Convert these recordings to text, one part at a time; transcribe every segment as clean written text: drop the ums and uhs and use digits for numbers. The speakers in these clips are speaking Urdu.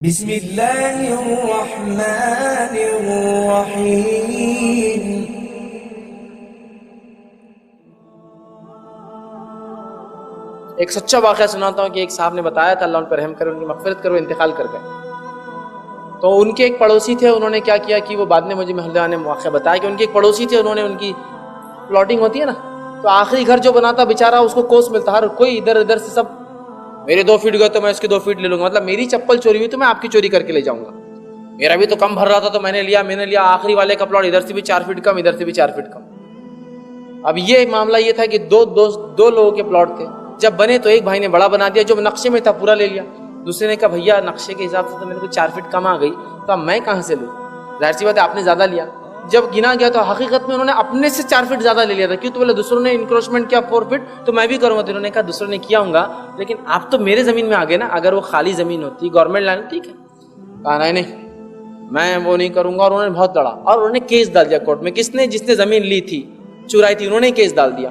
بسم اللہ الرحمن الرحیم۔ ایک سچا واقعہ سناتا ہوں کہ ایک صاحب نے بتایا تھا، اللہ ان پر رحم کرے، ان کی مغفرت کرے، انتقال کر گئے۔ تو ان کے ایک پڑوسی تھے، انہوں نے کیا کیا کہ وہ بعد میں مجھے محلہ نے واقعہ بتایا کہ ان کے ایک پڑوسی تھے، انہوں نے ان کی پلاٹنگ ہوتی ہے نا، تو آخری گھر جو بناتا بیچارہ اس کو کوس ملتا، ہر کوئی ادھر ادھر سے سب میرے 2 فٹ گئے تو میں اس کے 2 فٹ لے لوں گا، مطلب میری چپل چوری ہوئی تو میں آپ کی چوری کر کے لے جاؤں گا، میرا بھی تو کم بھر رہا تھا تو میں نے لیا، آخری والے کا پلاٹ ادھر سے بھی 4 فٹ کم، ادھر سے بھی 4 فٹ کم۔ اب یہ معاملہ یہ تھا کہ دو لوگوں کے پلاٹ تھے، جب بنے تو ایک بھائی نے بڑا بنا دیا، جو نقشے میں تھا پورا لے لیا، دوسرے نے کہا بھیا نقشے کے حساب سے تو میرے کو 4 فٹ کم آ گئی، تو اب میں کہاں سے لوں، ظاہر سی بات ہے آپ نے زیادہ لیا۔ جب گنا گیا تو حقیقت میں انہوں نے اپنے سے 4 فٹ زیادہ لے لیا تھا، کیوں؟ تو بولے دوسروں نے انکروچمنٹ کیا 4 فٹ تو میں بھی کروں گا، تو انہوں نے کہا دوسروں نے کیا ہوں گا لیکن آپ تو میرے زمین میں آ گئے نا، اگر وہ خالی زمین ہوتی گورنمنٹ لینڈ ٹھیک ہے، کہا نہیں میں وہ نہیں کروں گا، اور انہوں نے بہت لڑا اور انہوں نے کیس ڈال دیا کورٹ میں، کس نے؟ جس نے زمین لی تھی، چرائی تھی، انہوں نے کیس ڈال دیا۔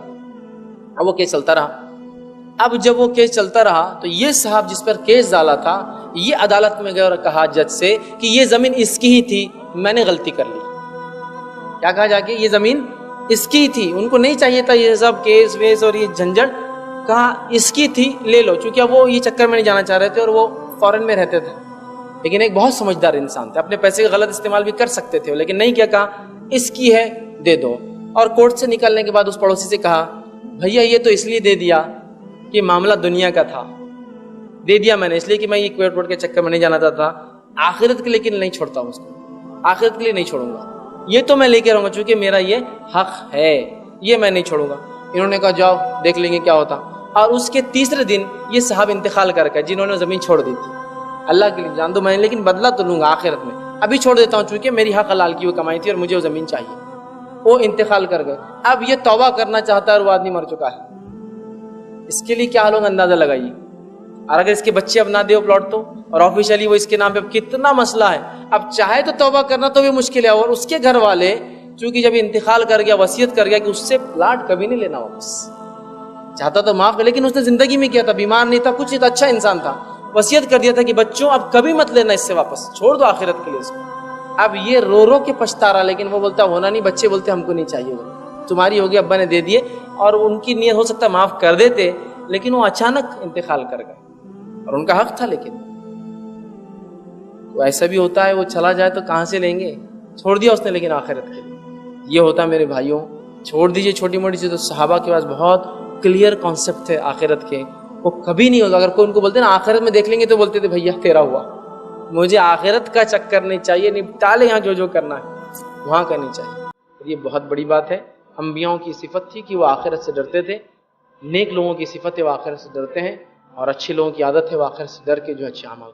اب وہ کیس چلتا رہا، اب جب وہ کیس چلتا رہا تو یہ صاحب جس پر کیس ڈالا تھا یہ عدالت میں گیا اور کہا جج سے کہ یہ زمین اس کی ہی تھی، میں نے غلطی کر لی۔ کیا کہا جا کے؟ یہ زمین اس کی تھی، ان کو نہیں چاہیے تھا یہ سب کیس ویس اور یہ جھنجھٹ، کہا اس کی تھی لے لو، چونکہ وہ یہ چکر میں نہیں جانا چاہ رہے تھے اور وہ فورن میں رہتے تھے، لیکن ایک بہت سمجھدار انسان تھے، اپنے پیسے کا غلط استعمال بھی کر سکتے تھے لیکن نہیں کیا، کہا اس کی ہے دے دو۔ اور کورٹ سے نکلنے کے بعد اس پڑوسی سے کہا بھیا یہ تو اس لیے دے دیا کہ معاملہ دنیا کا تھا، دے دیا میں نے اس لیے کہ میں یہ کوٹ کے چکر میں نہیں جانا چاہتا، آخرت کے لیے نہیں چھوڑتا ہوں اس کو، آخرت کے لیے نہیں چھوڑوں گا، یہ تو میں لے کے رہوں گا چونکہ میرا یہ حق ہے، یہ میں نہیں چھوڑوں گا۔ انہوں نے کہا جاؤ دیکھ لیں گے کیا ہوتا، اور اس کے تیسرے دن یہ صاحب انتقال کر گئے جنہوں نے زمین چھوڑ دی تھی، اللہ کے لیے جان دو میں نے، لیکن بدلہ تو لوں گا آخرت میں، ابھی چھوڑ دیتا ہوں چونکہ میری حق حلال کی وہ کمائی تھی اور مجھے وہ زمین چاہیے۔ وہ انتقال کر گئے، اب یہ توبہ کرنا چاہتا ہے اور وہ آدمی مر چکا ہے، اس کے لیے کیا حال ہوگا اندازہ لگائیے، اور اگر اس کے بچے اب نہ دے وہ پلاٹ تو، اور آفیشلی وہ اس کے نام پہ کتنا مسئلہ ہے، اب چاہے تو توبہ کرنا تو بھی مشکل ہے، اور اس کے گھر والے چونکہ جب انتقال کر گیا وصیت کر گیا کہ اس سے پلاٹ کبھی نہیں لینا واپس، چاہتا تو معاف کر، لیکن اس نے زندگی میں کیا تھا، بیمار نہیں تھا کچھ نہیں تھا، اچھا انسان تھا، وصیت کر دیا تھا کہ بچوں اب کبھی مت لینا اس سے واپس، چھوڑ دو آخرت کے لیے اس کو۔ اب یہ رو رو کے پچھتا رہا، لیکن وہ بولتا ہونا نہیں، بچے بولتے ہم کو نہیں چاہیے، تمہاری ہوگی ابا نے دے دیے، اور ان کی نیت ہو سکتا معاف کر دیتے لیکن وہ اچانک انتقال کر گئے اور ان کا حق تھا، لیکن تو ایسا بھی ہوتا ہے، وہ چلا جائے تو کہاں سے لیں گے، چھوڑ دیا اس نے لیکن آخرت کے لیے۔ یہ ہوتا ہے میرے بھائیوں، چھوڑ دیجئے چھوٹی موٹی چیز، تو صحابہ کے پاس بہت کلیئر کانسیپٹ تھے آخرت کے، وہ کبھی نہیں ہوتا، اگر کوئی ان کو بولتے نا آخرت میں دیکھ لیں گے تو بولتے تھے بھیا تیرا ہوا، مجھے آخرت کا چکر نہیں چاہیے، نپٹا لے یہاں جو کرنا ہے وہاں کرنی چاہیے۔ یہ بہت بڑی بات ہے، انبیاؤں کی صفت تھی کہ وہ آخرت سے ڈرتے تھے، نیک لوگوں کی صفت ہے وہ آخرت سے ڈرتے ہیں، اور اچھے لوگوں کی عادت ہے وہ آخرت سے ڈر کے جو اچھے اعمال